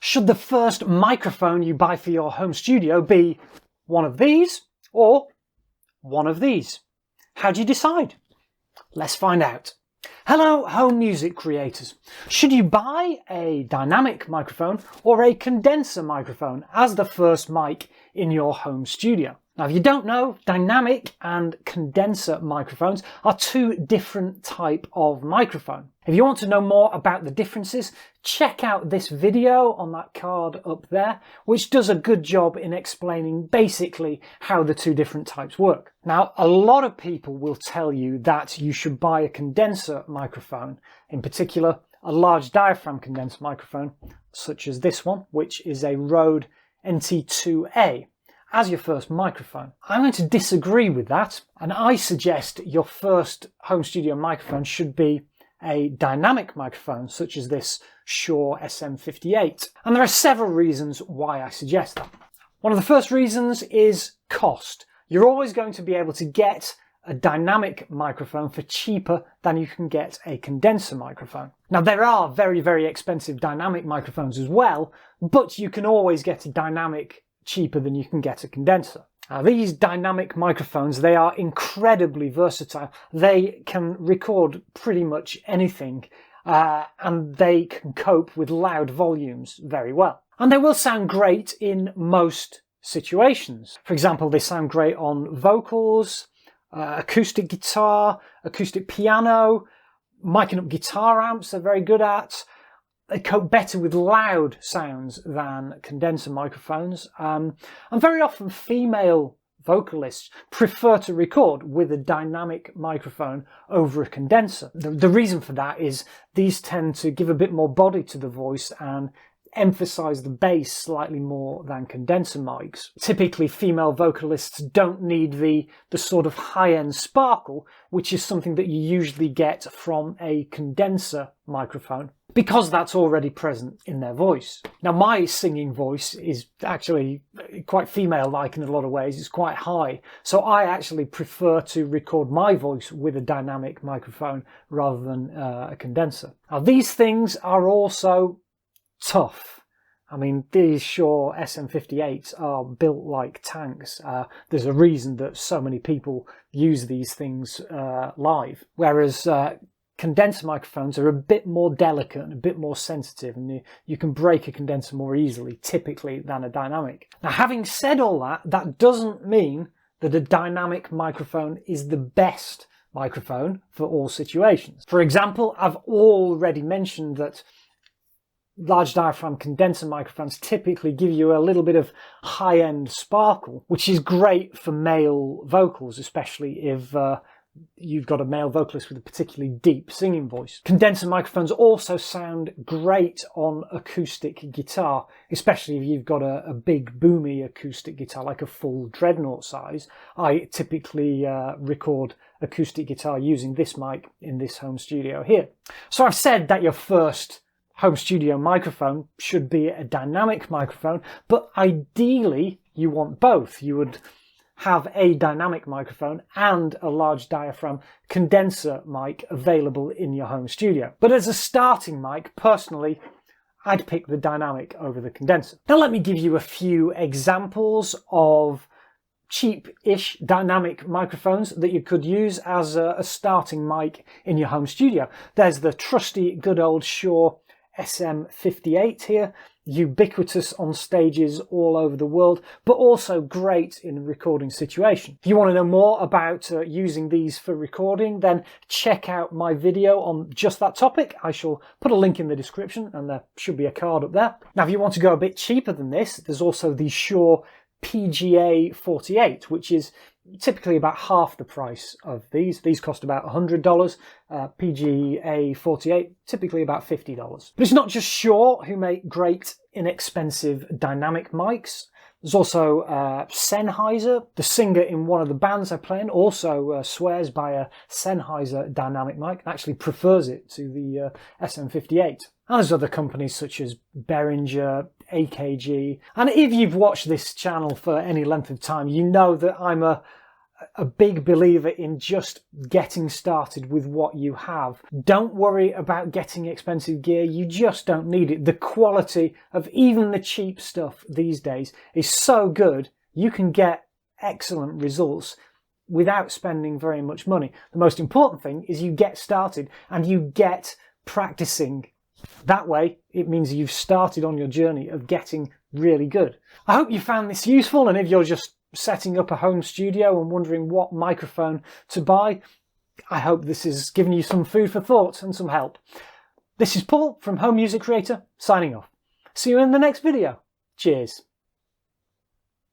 Should the first microphone you buy for your home studio be one of these or one of these? How do you decide? Let's find out. Hello, home music creators. Should you buy a dynamic microphone or a condenser microphone as the first mic in your home studio? Now, if you don't know, dynamic and condenser microphones are two different types of microphone. If you want to know more about the differences, check out this video on that card up there, which does a good job in explaining basically how the two different types work. Now, a lot of people will tell you that you should buy a condenser microphone, in particular a large diaphragm condenser microphone, such as this one, which is a Rode NT2A. As your first microphone. I'm going to disagree with that, and I suggest your first home studio microphone should be a dynamic microphone such as this Shure SM58. And there are several reasons why I suggest that. One of the first reasons is cost. You're always going to be able to get a dynamic microphone for cheaper than you can get a condenser microphone. Now, there are very, very expensive dynamic microphones as well, but you can always get a dynamic cheaper than you can get a condenser. Now, these dynamic microphones, they are incredibly versatile. They can record pretty much anything and they can cope with loud volumes very well. And they will sound great in most situations. For example, they sound great on vocals, acoustic guitar, acoustic piano, miking up guitar amps they're very good at. They cope better with loud sounds than condenser microphones. And very often female vocalists prefer to record with a dynamic microphone over a condenser. The reason for that is these tend to give a bit more body to the voice and emphasize the bass slightly more than condenser mics. Typically, female vocalists don't need the sort of high-end sparkle, which is something that you usually get from a condenser microphone, because that's already present in their voice. Now, my singing voice is actually quite female-like in a lot of ways. It's quite high. So I actually prefer to record my voice with a dynamic microphone rather than a condenser. Now, these things are also tough. I mean, these Shure SM58s are built like tanks. There's a reason that so many people use these things live, whereas condenser microphones are a bit more delicate and a bit more sensitive, and you can break a condenser more easily, typically, than a dynamic. Now, having said all that, that doesn't mean that a dynamic microphone is the best microphone for all situations. For example, I've already mentioned that large diaphragm condenser microphones typically give you a little bit of high-end sparkle, which is great for male vocals, especially if you've got a male vocalist with a particularly deep singing voice. Condenser microphones also sound great on acoustic guitar, especially if you've got a big boomy acoustic guitar, like a full dreadnought size. I typically record acoustic guitar using this mic in this home studio here. So I've said that your first home studio microphone should be a dynamic microphone, but ideally you want both. You would have a dynamic microphone and a large diaphragm condenser mic available in your home studio. But as a starting mic, personally, I'd pick the dynamic over the condenser. Now let me give you a few examples of cheap-ish dynamic microphones that you could use as a starting mic in your home studio. There's the trusty good old Shure SM58 here, ubiquitous on stages all over the world, but also great in a recording situation. If you want to know more about using these for recording, then check out my video on just that topic. I shall put a link in the description, and there should be a card up there. Now, if you want to go a bit cheaper than this, there's also the Shure PGA 48, which is typically about half the price of these. These cost about $100. PGA 48, typically about $50. But it's not just Shure who make great, inexpensive dynamic mics. There's also Sennheiser. The singer in one of the bands I play in also swears by a Sennheiser dynamic mic and actually prefers it to the SM58. And there's other companies such as Behringer, AKG. And if you've watched this channel for any length of time, you know that I'm a a big believer in just getting started with what you have. Don't worry about getting expensive gear. You just don't need it. The quality of even the cheap stuff these days is so good, you can get excellent results without spending very much money. The most important thing is you get started and you get practicing. That way, it means you've started on your journey of getting really good. I hope you found this useful, and if you're just setting up a home studio and wondering what microphone to buy, I hope this has given you some food for thought and some help. This is Paul from Home Music Creator, signing off. See you in the next video. Cheers.